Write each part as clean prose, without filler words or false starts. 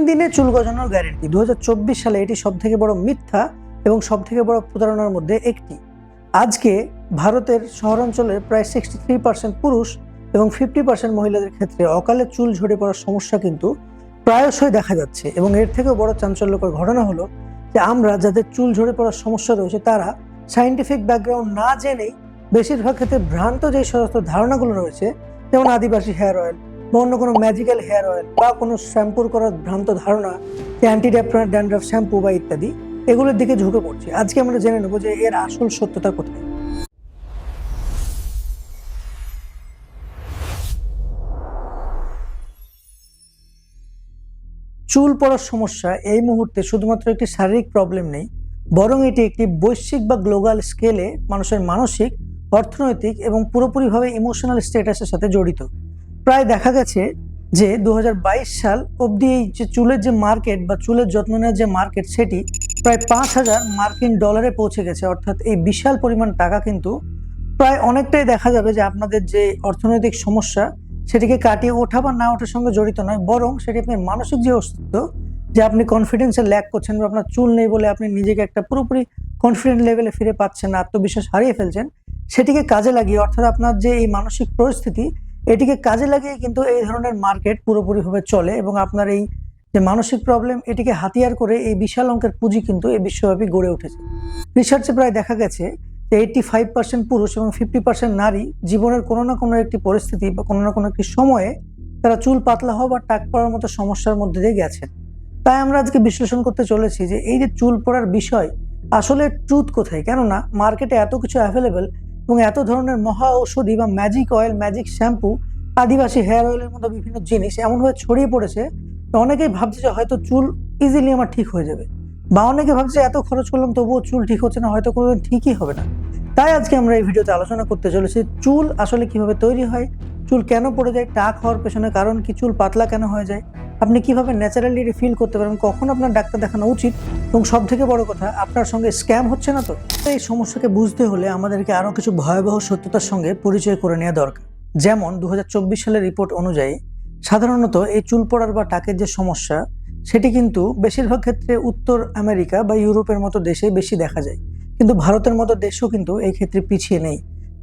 দিনে চুল গজানোর গ্যারেন্টি 2024 সালে এটি সবথেকে বড় মিথ্যা এবং সবথেকে বড় প্রতারণার মধ্যে একটি। আজকে ভারতের শহরাঞ্চলের প্রায় 63% পুরুষ এবং 50% মহিলাদের ক্ষেত্রে অকালে চুল ঝরে পড়ার সমস্যা কিন্তু প্রায়শই দেখা যাচ্ছে। এবং এর থেকেও বড় চাঞ্চল্যকর ঘটনা হলো যে আমরা যাদের চুল ঝরে পড়ার সমস্যা রয়েছে তারা সায়েন্টিফিক ব্যাকগ্রাউন্ড না জেনেই বেশিরভাগ ক্ষেত্রে ভ্রান্ত যে সমস্ত ধারণাগুলো রয়েছে, যেমন আদিবাসী হেয়ার অয়েল বা অন্য কোনো ম্যাজিক্যাল হেয়ার অয়েল বা কোনো শ্যাম্পুর করার ভ্রান্ত ধারণা, অ্যান্টি ড্যান্ড্রাফ শ্যাম্পু বা ইত্যাদি, এগুলোর দিকে ঝুঁকে পড়ছে। আজকে আমরা জেনে নেব যে এর আসল সত্যতা কোথায়। চুল পড়ার সমস্যা এই মুহূর্তে শুধুমাত্র একটি শারীরিক প্রবলেম নেই, বরং এটি একটি বৈশ্বিক বা গ্লোবাল স্কেলে মানুষের মানসিক, অর্থনৈতিক এবং পুরোপুরিভাবে ইমোশনাল স্ট্যাটাসের সাথে জড়িত। প্রায় দেখা গেছে যে 2022 সাল অবধি এই যে চুলের যে মার্কেট বা চুলের যত্ন নেওয়ার যে মার্কেট, সেটি প্রায় $5,000 পৌঁছে গেছে। অর্থাৎ এই বিশাল পরিমাণ টাকা কিন্তু প্রায় অনেকটাই দেখা যাবে যে আপনাদের যে অর্থনৈতিক সমস্যা সেটিকে কাটিয়ে ওঠা বা না ওঠার সঙ্গে জড়িত নয়, বরং সেটি আপনার মানসিক যে অস্তিত্ব, যে আপনি কনফিডেন্সে ল্যাক করছেন বা আপনার চুল নেই বলে আপনি নিজেকে একটা পুরোপুরি কনফিডেন্ট লেভেলে ফিরে পাচ্ছেন না, আত্মবিশ্বাস হারিয়ে ফেলছেন, সেটিকে কাজে লাগিয়ে, অর্থাৎ আপনার যে এই মানসিক পরিস্থিতি এটিকে কাজে লাগিয়ে কিন্তু এই ধরনের মার্কেট পুরোপুরিভাবে চলে। এবং আপনার এই যে মানসিক প্রবলেম এটিকে হাতিয়ার করে এই বিশাল অঙ্কের পুঁজি কিন্তু এই বিশ্বব্যাপী গড়ে উঠেছে। রিসার্চে প্রায় দেখা গেছে যে 85% পুরুষ এবং 50% নারী জীবনের কোনো না কোনো একটি পরিস্থিতি বা কোনো না কোনো একটি সময়ে তারা চুল পাতলা হওয়া বা টাক পড়ার মতো সমস্যার মধ্যে দিয়ে গেছেন। তাই আমরা আজকে বিশ্লেষণ করতে চলেছি যে এই যে চুল পড়ার বিষয়, আসলে ট্রুথ কোথায়। কেননা মার্কেটে এত কিছু অ্যাভেলেবেল এবং এত ধরনের মহা ঔষধি বা ম্যাজিক অয়েল, ম্যাজিক শ্যাম্পু, আদিবাসী হেয়ার অয়েলের মতো বিভিন্ন জিনিস এমনভাবে ছড়িয়ে পড়েছে, অনেকেই ভাবছে যে হয়তো চুল ইজিলি আমার ঠিক হয়ে যাবে, বা অনেকে ভাবছে এত খরচ করলাম তবুও চুল ঠিক হচ্ছে না, হয়তো কোনোদিন ঠিকই হবে না। তাই আজকে আমরা এই ভিডিওতে আলোচনা করতে চলেছি চুল আসলে কিভাবে তৈরি হয়, চুল কেন পড়ে যায়, টাক হওয়ার পেছনে কারণ কি, চুল পাতলা কেন হয়ে যায়, আপনি কিভাবে ন্যাচারালি ফিল করতে পারেন, কখন আপনার ডাক্তার দেখানো উচিত, এবং সব থেকে বড় কথা আপনার সঙ্গে স্ক্যাম হচ্ছে না তো। এই সমস্যাকে বুঝতে হলে আমাদেরকে আরো কিছু ভয়াবহ সত্যতার সঙ্গে পরিচয় করে নেওয়া দরকার। যেমন 2024 সালের রিপোর্ট অনুযায়ী সাধারণত এই চুল পড়ার বা টাকের যে সমস্যা সেটি কিন্তু বেশিরভাগ ক্ষেত্রে উত্তর আমেরিকা বা ইউরোপের মতো দেশে বেশি দেখা যায়, কিন্তু ভারতের মতো দেশও কিন্তু এই ক্ষেত্রে পিছিয়ে নেই।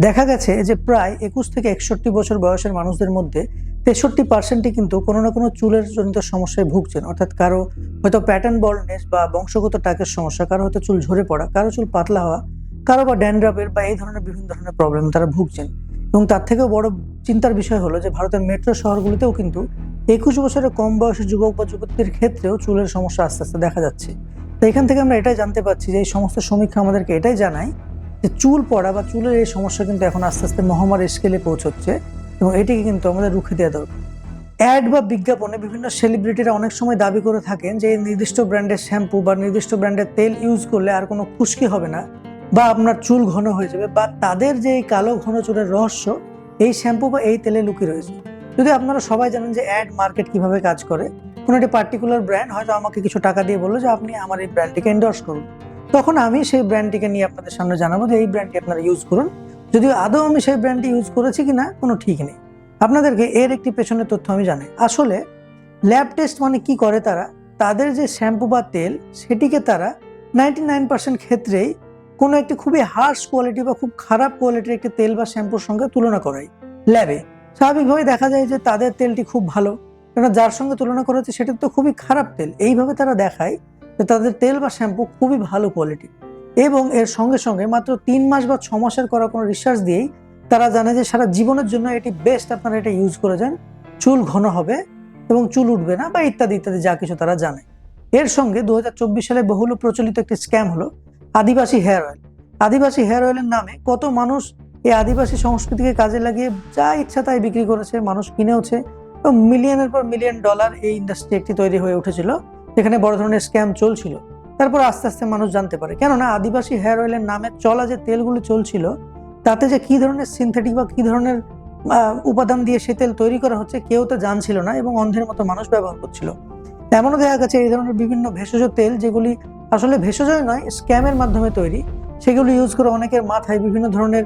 দেখা গেছে যে প্রায় 21 থেকে 61 বছর বয়সের মানুষদের মধ্যে 63% কিন্তু কোনো না কোনো চুলের জনিত সমস্যায় ভুগছেন। অর্থাৎ কারো হয়তো প্যাটার্ন বল্ডনেস বা বংশগত টাকের সমস্যা, কারো হয়তো চুল ঝরে পড়া, কারো চুল পাতলা হওয়া, কারো বা ড্যান্ড্রাফের বা এই ধরনের বিভিন্ন ধরনের প্রবলেম তারা ভুগছেন। এবং তার থেকেও বড় চিন্তার বিষয় হলো যে ভারতের মেট্রো শহরগুলিতেও কিন্তু 21 বছরের কম বয়সী যুবক বা যুবতীর ক্ষেত্রেও চুলের সমস্যা আস্তে আস্তে দেখা যাচ্ছে। তো এখান থেকে আমরা এটাই জানতে পারছি যে এই সমস্ত সমীক্ষা আমাদেরকে এটাই জানায় যে চুল পড়া বা চুলের এই সমস্যা কিন্তু এখন আস্তে আস্তে মহামারীর স্কেলে পৌঁছচ্ছে, এবং এটিকে কিন্তু আমাদের রুখে দেওয়া দরকার। অ্যাড বা বিজ্ঞাপনে বিভিন্ন সেলিব্রিটিরা অনেক সময় দাবি করে থাকেন যে এই নির্দিষ্ট ব্র্যান্ডের শ্যাম্পু বা নির্দিষ্ট ব্র্যান্ডের তেল ইউজ করলে আর কোনো খুশকি হবে না বা আপনার চুল ঘন হয়ে যাবে, বা তাদের যে এই কালো ঘন চুলের রহস্য এই শ্যাম্পু বা এই তেলে লুকিয়ে রয়েছে। যদি আপনারা সবাই জানেন যে অ্যাড মার্কেট কিভাবে কাজ করে, কোনো একটি পার্টিকুলার ব্র্যান্ড হয়তো আমাকে কিছু টাকা দিয়ে বললো যে আপনি আমার এই ব্র্যান্ডটিকে এন্ডোর্স করুন, তখন আমি সেই ব্র্যান্ডটিকে নিয়ে আপনাদের সামনে জানাবো যে এই ব্র্যান্ডটি আপনারা ইউজ করুন, যদিও আদৌ আমি সেই ব্র্যান্ডটি ইউজ করেছি কিনা কোনো ঠিক নেই। আপনাদেরকে এর একটি পেছনের তথ্য আমি জানাই। আসলে ল্যাব টেস্ট মানে কি করে, তাদের যে শ্যাম্পু বা তেল সেটিকে তারা 99% ক্ষেত্রেই কোনো একটি খুবই হার্শ কোয়ালিটি বা খুব খারাপ কোয়ালিটির একটি তেল বা শ্যাম্পুর সঙ্গে তুলনা করায় ল্যাবে। স্বাভাবিকভাবে দেখা যায় যে তাদের তেলটি খুব ভালো, কেন যার সঙ্গে তুলনা করা হচ্ছে সেটা তো খুবই খারাপ তেল। এইভাবে তারা দেখায় যে তাদের তেল বা শ্যাম্পু খুবই ভালো কোয়ালিটি, এবং এর সঙ্গে সঙ্গে মাত্র 3 মাস বা 6 মাসের করা কোনো রিসার্চ দিয়েই তারা জানে যে সারা জীবনের জন্য এটি বেস্ট, আপনারা এটা ইউজ করে যান, চুল ঘন হবে এবং চুল উঠবে না বা ইত্যাদি ইত্যাদি যা কিছু তারা জানে। এর সঙ্গে 2024 সালে বহুল প্রচলিত একটি স্ক্যাম হলো আদিবাসী হেয়ার অয়েল। আদিবাসী হেয়ার অয়েলের নামে কত মানুষ এই আদিবাসী সংস্কৃতিকে কাজে লাগিয়ে যা ইচ্ছা তাই বিক্রি করেছে, মানুষ কিনেওছে, এবং মিলিয়নের পর মিলিয়ন ডলার এই ইন্ডাস্ট্রি একটি তৈরি হয়ে উঠেছিল, যেখানে বড় ধরনের স্ক্যাম চলছিল। তারপর আস্তে আস্তে মানুষ জানতে পারে, কেননা আদিবাসী হেয়ার অয়েলের নামে চলা যে তেলগুলো চলছিল তাতে যে কি ধরনের সিনথেটিক বা কি ধরনের উপাদান দিয়ে সে তেল তৈরি করা হচ্ছে কেউ তো জানছিল না, এবং অন্ধের মতো মানুষ ব্যবহার করছিল। এমনও দেখা গেছে এই ধরনের বিভিন্ন ভেষজ তেল, যেগুলি আসলে ভেষজই নয়, স্ক্যামের মাধ্যমে তৈরি, সেগুলো ইউজ করে অনেকের মাথায় বিভিন্ন ধরনের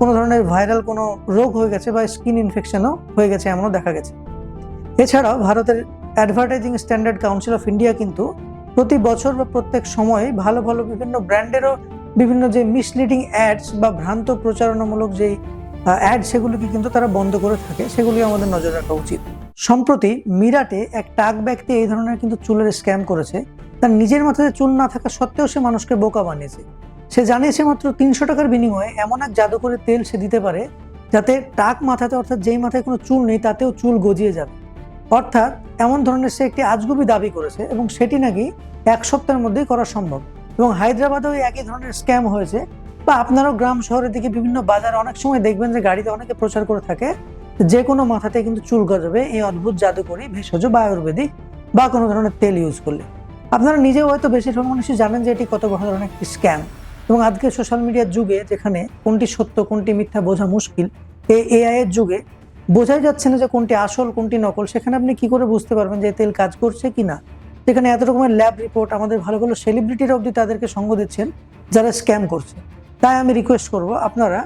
কোনো ধরনের ভাইরাল কোনো রোগ হয়ে গেছে বা স্কিন ইনফেকশনও হয়ে গেছে, এমনও দেখা গেছে। এছাড়াও ভারতের advertising standard council of India কিন্তু প্রতি বছর বা প্রত্যেক সময় ভালো ভালো বিভিন্ন ব্র্যান্ডেরও বিভিন্ন যে মিসলিডিং অ্যাডস বা ভ্রান্ত প্রচারণামূলক যে অ্যাড সেগুলিকে কিন্তু তারা বন্ধ করে থাকে, সেগুলি আমাদের নজর রাখা উচিত। সম্প্রতি মিরাটে এক টাক ব্যক্তি এই ধরনের কিন্তু চুলের স্ক্যাম করেছে। তার নিজের মাথায় চুল না থাকা সত্ত্বেও সে মানুষকে বোকা বানিয়েছে। সে জানিয়েছে মাত্র 300 টাকার বিনিময়ে এমন এক জাদুকরি তেল সে দিতে পারে যাতে টাক মাথাতে, অর্থাৎ যেই মাথায় কোনো চুল নেই তাতেও চুল গজিয়ে যাবে। অর্থাৎ এমন ধরনের সে একটি আজগুবি দাবি করেছে এবং সেটি নাকি 1 সপ্তাহের মধ্যেই করা সম্ভব। এবং হায়দ্রাবাদেও একই ধরনের স্ক্যাম হয়েছে, বা আপনারাও গ্রাম শহরের দিকে বিভিন্ন বাজারে অনেক সময় দেখবেন যে গাড়িতে অনেকে প্রচার করে থাকে যে কোনো মাথাতে কিন্তু চুল গজাবে এই অদ্ভুত জাদুকরি ভেষজ বা আয়ুর্বেদিক বা কোনো ধরনের তেল ইউজ করলে। আপনারা নিজেও হয়তো বেশিরভাগ মানুষই জানেন যে এটি কত বড় ধরনের একটি স্ক্যাম। এবং আজকে সোশ্যাল মিডিয়ার যুগে, যেখানে কোনটি সত্য কোনটি মিথ্যা বোঝা মুশকিল, এই এআই এর যুগে বোঝাই যাচ্ছে না যে কোনটি আসল কোনটি নকল। সেখানে আপনি কি করে বুঝতে পারবেন যে তেল কাজ করছে কি না? যেখানে এত রকমের ল্যাব রিপোর্ট, আমাদের ভালো ভালো সেলিব্রিটিরা অবধি তাদেরকে সঙ্গ দিচ্ছেন যারা স্ক্যাম করছে। তাই আমি রিকোয়েস্ট করব, আপনারা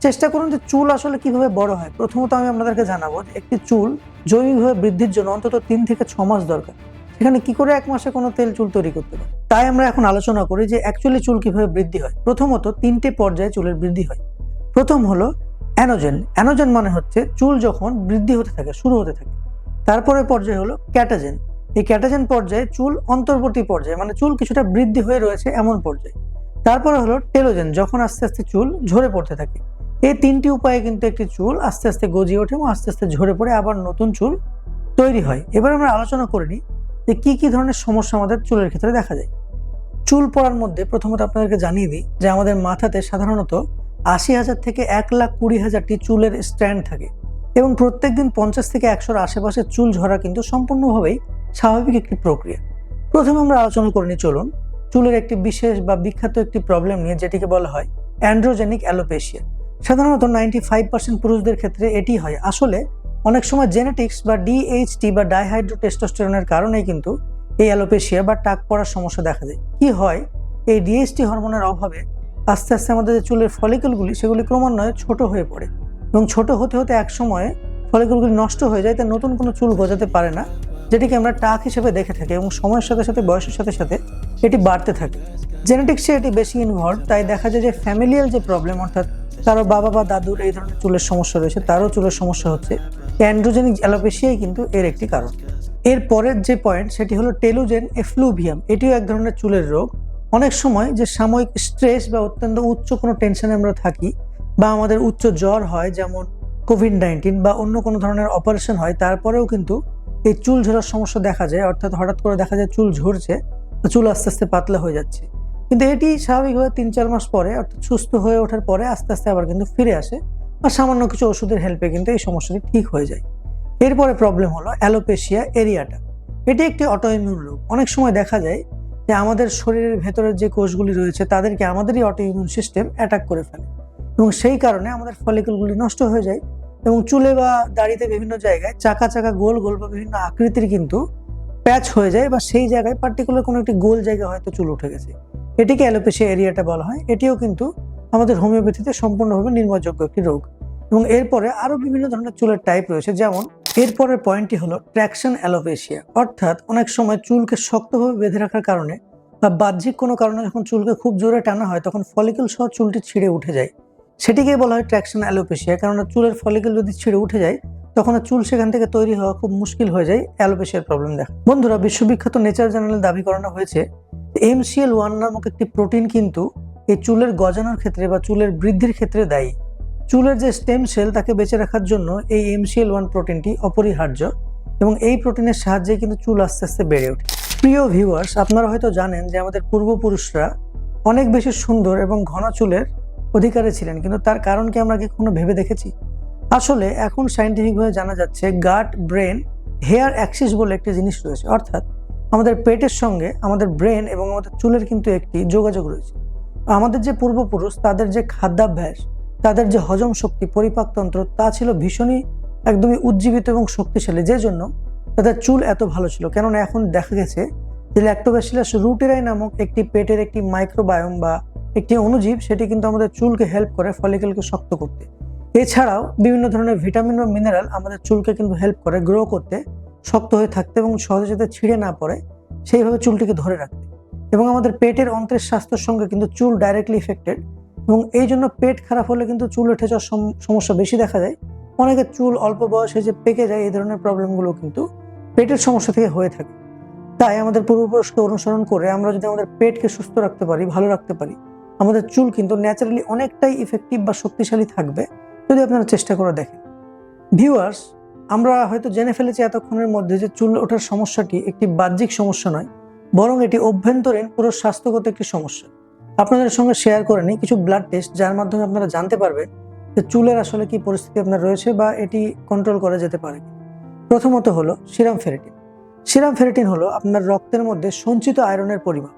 চেষ্টা করুন যে চুল আসলে কিভাবে বড় হয়। প্রথমত আমি আপনাদেরকে জানাবো যে একটি চুল জৈবিকভাবে বৃদ্ধির জন্য অন্তত 3 থেকে 6 মাস দরকার। সেখানে কি করে 1 মাসে কোনো তেল চুল তৈরি করতে পারে? তাই আমরা এখন আলোচনা করি যে অ্যাকচুয়ালি চুল কিভাবে বৃদ্ধি হয়। প্রথমত 3টে পর্যায়ে চুলের বৃদ্ধি হয়। প্রথম হলো অ্যানোজেন। অ্যানোজেন মানে হচ্ছে চুল যখন বৃদ্ধি হতে থাকে, শুরু হতে থাকে। তারপরে পর্যায়ে হলো ক্যাটাজেন। এই ক্যাটাজেন পর্যায়ে চুল অন্তর্বর্তী পর্যায়ে, মানে চুল কিছুটা বৃদ্ধি হয়ে রয়েছে এমন পর্যায়ে। তারপরে হলো টেলোজেন, যখন আস্তে আস্তে চুল ঝরে পড়তে থাকে। এই 3টি উপায়ে কিন্তু একটি চুল আস্তে আস্তে গজিয়ে ওঠে এবং আস্তে আস্তে ঝরে পড়ে আবার নতুন চুল তৈরি হয়। এবার আমরা আলোচনা করে নিই যে কি কি ধরনের সমস্যা আমাদের চুলের ক্ষেত্রে দেখা যায়। চুল পড়ার মধ্যে প্রথমত আপনাদেরকে জানিয়ে দিই যে আমাদের মাথাতে সাধারণত 80,000 থেকে 1,20,000টি চুলের স্ট্র্যান্ড থাকে এবং প্রত্যেকদিন 50 থেকে 100-র আশেপাশে চুল ঝরা কিন্তু সম্পূর্ণভাবেই স্বাভাবিক একটি প্রক্রিয়া। প্রথমে আমরা আলোচনা করে নিই, চলুন, চুলের একটি বিশেষ বা বিখ্যাত একটি প্রবলেম নিয়ে, যেটিকে বলা হয় অ্যান্ড্রোজেনিক অ্যালোপেশিয়া। সাধারণত 95% পুরুষদের ক্ষেত্রে এটি হয়। আসলে অনেক সময় জেনেটিক্স বা ডিএইচটি বা ডাইহাইড্রোটেস্টোস্টেরনের কারণেই কিন্তু এই অ্যালোপেশিয়া বা টাক পড়ার সমস্যা দেখা যায়। কি হয়, এই ডিএইচটি হরমোনের অভাবে আস্তে আস্তে আমাদের যে চুলের ফলিকলগুলি সেগুলি ক্রমান্বয়ে ছোট হয়ে পড়ে এবং ছোট হতে হতে এক সময়ে ফলিকলগুলি নষ্ট হয়ে যায়, তাই নতুন কোনো চুল গজাতে পারে না, যেটিকে আমরা টাক হিসেবে দেখে থাকি। এবং সময়ের সাথে সাথে, বয়সের সাথে সাথে এটি বাড়তে থাকে। জেনেটিক্সে এটি বেশি ইনভলভ, তাই দেখা যায় যে ফ্যামিলিয়াল যে প্রবলেম, অর্থাৎ কারো বাবা বা দাদুর এই ধরনের চুলের সমস্যা রয়েছে, তারও চুলের সমস্যা হচ্ছে। অ্যান্ড্রোজেনিক অ্যালোপেশিয়াই কিন্তু এর একটি কারণ। এর পরের যে পয়েন্ট সেটি হলো টেলোজেন এফ্লুভিয়াম। এটিও এক ধরনের চুলের রোগ। অনেক সময় যে সাময়িক স্ট্রেস বা অত্যন্ত উচ্চ কোনো টেনশনে আমরা থাকি, বা আমাদের উচ্চ জ্বর হয়, যেমন কোভিড-19, বা অন্য কোনো ধরনের অপারেশন হয়, তারপরেও কিন্তু এই চুল ঝরার সমস্যা দেখা যায়। অর্থাৎ হঠাৎ করে দেখা যায় চুল ঝরছে, চুল আস্তে আস্তে পাতলা হয়ে যাচ্ছে। কিন্তু এটি স্বাভাবিকভাবে 3-4 মাস পরে, অর্থাৎ সুস্থ হয়ে ওঠার পরে আস্তে আস্তে আবার কিন্তু ফিরে আসে, বা সামান্য কিছু ওষুধের হেল্পে কিন্তু এই সমস্যাটি ঠিক হয়ে যায়। এরপরে প্রবলেম হলো অ্যালোপেশিয়া এরিয়াটা। এটি একটি অটোইমিউন রোগ। অনেক সময় দেখা যায় যে আমাদের শরীরের ভেতরের যে কোষগুলি রয়েছে তাদেরকে আমাদেরই অটোইমিউন সিস্টেম অ্যাটাক করে ফেলে এবং সেই কারণে আমাদের ফলিকলগুলি নষ্ট হয়ে যায় এবং চুলে বা দাড়িতে বিভিন্ন জায়গায় চাকা চাকা গোল গোল বা বিভিন্ন আকৃতির কিন্তু প্যাচ হয়ে যায়, বা সেই জায়গায় পার্টিকুলার কোনো একটি গোল জায়গা হয়তো চুল উঠে গেছে। এটিকে অ্যালোপেশিয়া এরিয়াটা বলা হয়। এটিও কিন্তু আমাদের হোমিওপ্যাথিতে সম্পূর্ণভাবে নির্ভরযোগ্য একটি রোগ। এবং এরপরে আরো বিভিন্ন ধরনের চুলের টাইপ রয়েছে, যেমন এরপরের পয়েন্টটি হলো ট্র্যাকশন অ্যালোপেশিয়া। অর্থাৎ অনেক সময় চুলকে শক্তভাবে বেঁধে রাখার কারণে বা বাহ্যিক কোনো কারণে যখন চুলকে খুব জোরে টানা হয়, তখন ফলিকল সহ চুলটি ছিঁড়ে উঠে যায়। সেটিকে বলা হয় ট্র্যাকশন অ্যালোপেশিয়া। কেননা চুলের ফলিকল যদি ছিঁড়ে উঠে যায়, তখন চুল সেখান থেকে তৈরি হওয়া খুব মুশকিল হয়ে যায়, অ্যালোপেশিয়ার প্রবলেম দেখা। বন্ধুরা, বিশ্ববিখ্যাত নেচার জার্নালে দাবি করানো হয়েছে MCL1 নামক একটি প্রোটিন কিন্তু এই চুলের গজানোর ক্ষেত্রে বা চুলের বৃদ্ধির ক্ষেত্রে দায়ী। চুলের যে স্টেম সেল তাকে বেঁচে রাখার জন্য এই MCL1 প্রোটিনটি অপরিহার্য এবং এই প্রোটিনের সাহায্যে কিন্তু চুল আস্তে আস্তে বেড়ে ওঠে। প্রিয় ভিউয়ার্স, আপনারা হয়তো জানেন যে আমাদের পূর্বপুরুষরা অনেক বেশি সুন্দর এবং ঘন চুলের অধিকারী ছিলেন, কিন্তু তার কারণ কি আমরা কি কখনো ভেবে দেখেছি? আসলে এখন সায়েন্টিফিকভাবে জানা যাচ্ছে গাট ব্রেন হেয়ার অ্যাক্সিস বলে একটি জিনিস রয়েছে। অর্থাৎ আমাদের পেটের সঙ্গে আমাদের ব্রেন এবং আমাদের চুলের কিন্তু একটি যোগাযোগ রয়েছে। আমাদের যে পূর্বপুরুষ, তাদের যে খাদ্যাভ্যাস, তাদের যে হজম শক্তি, পরিপাকতন্ত্র, তা ছিল ভীষণই একদমই উজ্জীবিত এবং শক্তিশালী, যে জন্য তাদের চুল এত ভালো ছিল। কেননা এখন দেখা গেছে যে ল্যাক্টোব্যাসিলাস রুটেরাই নামক একটি পেটের একটি মাইক্রোবায়োম বা একটি অণুজীব, সেটি কিন্তু আমাদের চুলকে হেল্প করে ফলিকলকে শক্ত করতে। এছাড়াও বিভিন্ন ধরনের ভিটামিন ও মিনারেল আমাদের চুলকে কিন্তু হেল্প করে গ্রো করতে, শক্ত হয়ে থাকতে এবং সহজে যাতে ছিঁড়ে না পড়ে সেইভাবে চুলটিকে ধরে রাখতে। এবং আমাদের পেটের অন্ত্রের স্বাস্থ্যের সঙ্গে কিন্তু চুল ডাইরেক্টলি ইফেক্টেড, এবং এই জন্য পেট খারাপ হলে কিন্তু চুল উঠে যাওয়ার সমস্যা বেশি দেখা যায়। অনেকের চুল অল্প বয়সে যে পেকে যায়, এই ধরনের প্রবলেমগুলো কিন্তু পেটের সমস্যা থেকে হয়ে থাকে। তাই আমাদের পূর্বপুরুষকে অনুসরণ করে আমরা যদি আমাদের পেটকে সুস্থ রাখতে পারি, ভালো রাখতে পারি, আমাদের চুল কিন্তু ন্যাচারালি অনেকটাই ইফেক্টিভ বা শক্তিশালী থাকবে যদি আপনারা চেষ্টা করে দেখেন। ভিউয়ার্স, আমরা হয়তো জেনে ফেলেছি এতক্ষণের মধ্যে যে চুল ওঠার সমস্যাটি একটি বাহ্যিক সমস্যা নয়, বরং এটি অভ্যন্তরীণ পুরো স্বাস্থ্যগত একটি সমস্যা। আপনাদের সঙ্গে শেয়ার করে নিই কিছু ব্লাড টেস্ট, যার মাধ্যমে আপনারা জানতে পারবেন যে চুলের আসলে কি পরিস্থিতি আপনার রয়েছে বা এটি কন্ট্রোল করা যেতে পারে। প্রথমত হলো সিরাম ফেরিটিন। সিরাম ফেরিটিন হলো আপনার রক্তের মধ্যে সঞ্চিত আয়রনের পরিমাণ।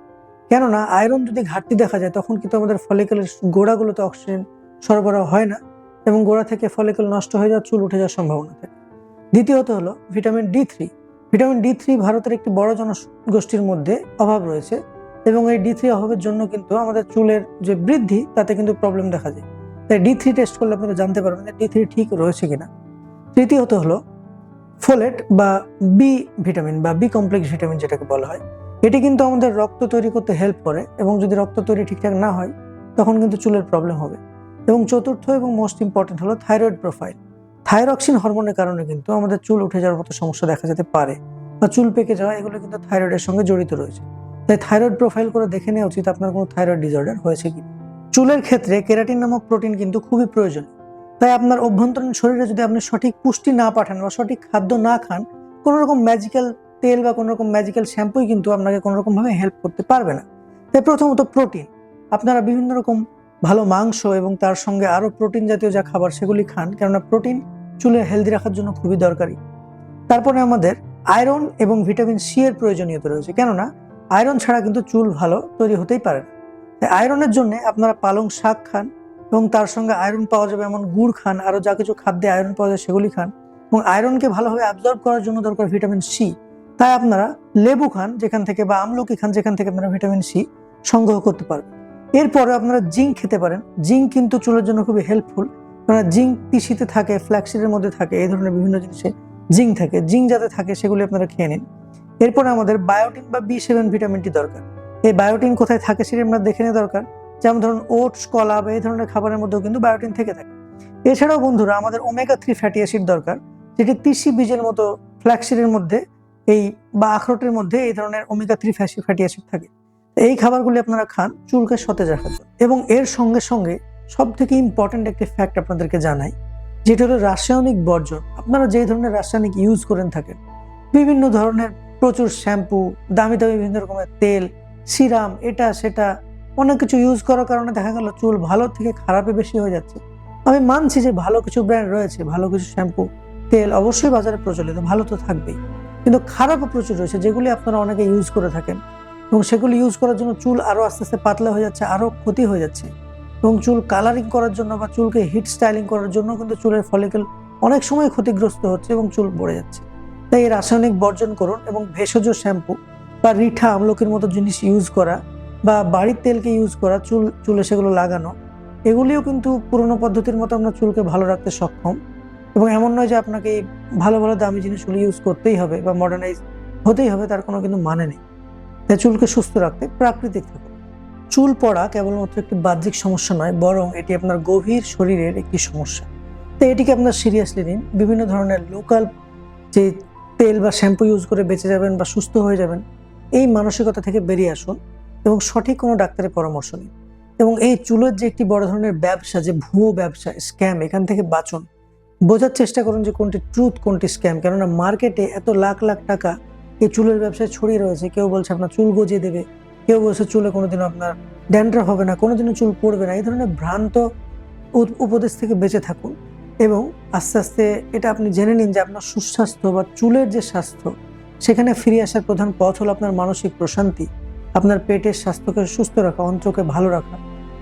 কেননা আয়রন যদি ঘাটতি দেখা যায়, তখন কিন্তু আমাদের ফলিকলের গোড়াগুলোতে অক্সিজেন সরবরাহ হয় না এবং গোড়া থেকে ফলিকল নষ্ট হয়ে যাওয়ার, চুল উঠে যাওয়ার সম্ভাবনা থাকে। দ্বিতীয়ত হলো ভিটামিন D3। ভিটামিন D3 ভারতের একটি বড় জনগোষ্ঠীর মধ্যে অভাব রয়েছে, এবং এই D3 অভাবের জন্য কিন্তু আমাদের চুলের যে বৃদ্ধি তাতে কিন্তু প্রবলেম দেখা যায়। তাই D3 টেস্ট করলে আপনারা জানতে পারবেন যে D3 ঠিক রয়েছে কিনা। তৃতীয়ত হলো ফোলেট বা বি ভিটামিন বা বি কমপ্লেক্স ভিটামিন যেটাকে বলা হয়। এটি কিন্তু আমাদের রক্ত তৈরি করতে হেল্প করে, এবং যদি রক্ত তৈরি ঠিকঠাক না হয় তখন কিন্তু চুলের প্রবলেম হবে। এবং চতুর্থ এবং মোস্ট ইম্পর্টেন্ট হলো থাইরয়েড প্রোফাইল। থাইরক্সিন হরমোনের কারণে কিন্তু আমাদের চুল উঠে যাওয়ার মতো সমস্যা দেখা যেতে পারে, বা চুল পেকে যাওয়া, এগুলো কিন্তু থাইরয়েডের সঙ্গে জড়িত রয়েছে। তাই থাইরয়েড প্রোফাইল করে দেখে নেওয়া উচিত আপনার কোনো থাইরয়েড ডিসঅর্ডার হয়েছে কি। চুলের ক্ষেত্রে কেরাটিন নামক প্রোটিন কিন্তু খুবই প্রয়োজনীয়। তাই আপনার অভ্যন্তরীণ শরীরে যদি আপনি সঠিক পুষ্টি না পাঠান বা সঠিক খাদ্য না খান, কোনো রকম ম্যাজিক্যাল তেল বা কোনো রকম ম্যাজিক্যাল শ্যাম্পুই কিন্তু আপনাকে কোনো রকম ভাবে হেল্প করতে পারবে না। তাই প্রথমত প্রোটিন, আপনারা বিভিন্ন রকম ভালো মাংস এবং তার সঙ্গে আরো প্রোটিন জাতীয় যা খাবার সেগুলি খান, কেননা প্রোটিন চুলে হেলদি রাখার জন্য খুবই দরকারি। তারপরে আমাদের আয়রন এবং ভিটামিন সি এর প্রয়োজনীয়তা রয়েছে, কেননা আয়রন ছাড়া কিন্তু চুল ভালো তৈরি হতেই পারে না। তাই আয়রনের জন্য আপনারা পালং শাক খান, এবং তার সঙ্গে আয়রন পাওয়া যাবে এমন গুড় খান, আরো যা কিছু খাদ্যে আয়রন পাওয়া যায় সেগুলি খান। এবং আয়রনকে ভালোভাবে অ্যাবজর্ব করার জন্য দরকার ভিটামিন সি। তাই আপনারা লেবু খান যেখান থেকে, বা আমলকি খান যেখান থেকে আপনারা ভিটামিন সি সংগ্রহ করতে পারবেন। এরপরে আপনারা জিঙ্ক খেতে পারেন। জিঙ্ক কিন্তু চুলের জন্য খুবই হেল্পফুল, কারণ জিঙ্ক তিসিতে থাকে, ফ্ল্যাক্সিডের মধ্যে থাকে, এই ধরনের বিভিন্ন জিনিসে জিঙ্ক থাকে। জিঙ্ক যাতে থাকে সেগুলি আপনারা খেয়ে নিন। এরপরে আমাদের বায়োটিন বা B7 ভিটামিনটি দরকার। এই বায়োটিন কোথায় থাকে সেটা আমরা দেখে নেওয়া দরকার। যেমন ধরুন ওটস, কলা বা এই ধরনের খাবারের মধ্যেও কিন্তু বায়োটিন থেকে থাকে। এছাড়াও বন্ধুরা আমাদের ওমেগা 3 ফ্যাটি অ্যাসিড দরকার, যেটি তিসি বীজের মতো ফ্ল্যাক্সিডের মধ্যে বা আখরোটের মধ্যে এই ধরনের ওমেগা 3 ফ্যাটি অ্যাসিড থাকে। এই খাবারগুলি আপনারা খান চুলকে সতেজ রাখার জন্য। এবং এর সঙ্গে সঙ্গে সব থেকে ইম্পর্টেন্ট একটি ফ্যাক্ট আপনাদেরকে জানাই, যেটা হলো রাসায়নিক বর্জন। আপনারা যে ধরনের রাসায়নিক ইউজ করেন থাকেন, বিভিন্ন ধরনের প্রচুর শ্যাম্পু, দামি দামি বিভিন্ন রকমের তেল, সিরাম, এটা সেটা অনেক কিছু ইউজ করার কারণে দেখা গেল চুল ভালো থেকে খারাপে বেশি হয়ে যাচ্ছে। আমি মানছি যে ভালো কিছু ব্র্যান্ড রয়েছে, ভালো কিছু শ্যাম্পু, তেল অবশ্যই বাজারে প্রচলিত, ভালো তো থাকবেই, কিন্তু খারাপও প্রচুর রয়েছে যেগুলি আপনারা অনেকে ইউজ করে থাকেন, এবং সেগুলি ইউজ করার জন্য চুল আরো আস্তে আস্তে পাতলা হয়ে যাচ্ছে, আরো ক্ষতি হয়ে যাচ্ছে। এবং চুল কালারিং করার জন্য বা চুলকে হিট স্টাইলিং করার জন্য কিন্তু চুলের ফলিকল অনেক সময় ক্ষতিগ্রস্ত হচ্ছে এবং চুল পড়ে যাচ্ছে। তাই এই রাসায়নিক বর্জন করুন, এবং ভেষজ শ্যাম্পু বা রিঠা, আমলকির মতো জিনিস ইউজ করা, বা বাড়ির তেলকে ইউজ করা, চুলে সেগুলো লাগানো, এগুলিও কিন্তু পুরোনো পদ্ধতির মতো আমরা চুলকে ভালো রাখতে সক্ষম। এবং এমন নয় যে আপনাকে ভালো ভালো দামি জিনিসগুলো ইউজ করতেই হবে বা মডার্নাইজ হতেই হবে, তার কোনো কিন্তু মানে নেই। তাই চুলকে সুস্থ রাখতে প্রাকৃতিক থাকুন। চুল পড়া কেবলমাত্র একটি বাহ্যিক সমস্যা নয়, বরং এটি আপনার গভীর শরীরের একটি সমস্যা। তাই এটিকে আপনার সিরিয়াসলি নিন। বিভিন্ন ধরনের লোকাল যে তেল বা শ্যাম্পু ইউজ করে বেঁচে যাবেন বা সুস্থ হয়ে যাবেন, এই মানসিকতা থেকে বেরিয়ে আসুন এবং সঠিক কোনো ডাক্তারের পরামর্শ নিন। এবং এই চুলের যে একটি বড় ধরনের ব্যবসা, যে ভুয়ো ব্যবসা, স্ক্যাম, এখান থেকে বাঁচুন। বোঝার চেষ্টা করুন যে কোনটি ট্রুথ, কোনটি স্ক্যাম। কেননা মার্কেটে এত লাখ লাখ টাকা এই চুলের ব্যবসায় ছড়িয়ে রয়েছে। কেউ বলছে আপনার চুল গজিয়ে দেবে, কেউ বলছে চুলে কোনোদিনও আপনার ড্যান্ড্রাফ হবে না, কোনোদিনও চুল পড়বে না। এই ধরনের ভ্রান্ত উপদেশ থেকে বেঁচে থাকুন, এবং আস্তে আস্তে এটা আপনি জেনে নিন যে আপনার সুস্বাস্থ্য বা চুলের যে স্বাস্থ্য, সেখানে ফিরে আসার প্রধান পথ হলো আপনার মানসিক প্রশান্তি, আপনার পেটের স্বাস্থ্যকে সুস্থ রাখা, অন্ত্রকে ভালো রাখা,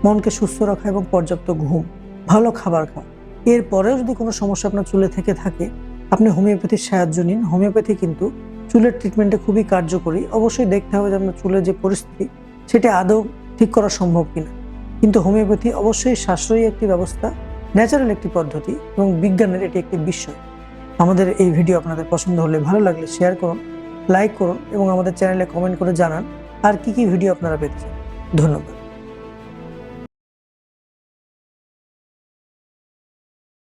মনকে সুস্থ রাখা এবং পর্যাপ্ত ঘুম, ভালো খাবার খাওয়া। এরপরেও যদি কোনো সমস্যা আপনার চুলে থেকে থাকে, আপনি হোমিওপ্যাথির সাহায্য নিন। হোমিওপ্যাথি কিন্তু চুলের ট্রিটমেন্টে খুবই কার্যকরী। অবশ্যই দেখতে হবে যে আপনার চুলের যে পরিস্থিতি সেটা আদৌ ঠিক করা সম্ভব কিনা। কিন্তু হোমিওপ্যাথি অবশ্যই সাশ্রয়ী একটি ব্যবস্থা, ন্যাচারাল একটি পদ্ধতি, এবং বিজ্ঞানের এটি একটি বিষয়। আমাদের এই ভিডিও আপনাদের পছন্দ হলে, ভালো লাগলে শেয়ার করুন, লাইক করুন এবং আমাদের চ্যানেলে কমেন্ট করে জানান আর কি কি ভিডিও আপনারা পেতে চান। ধন্যবাদ।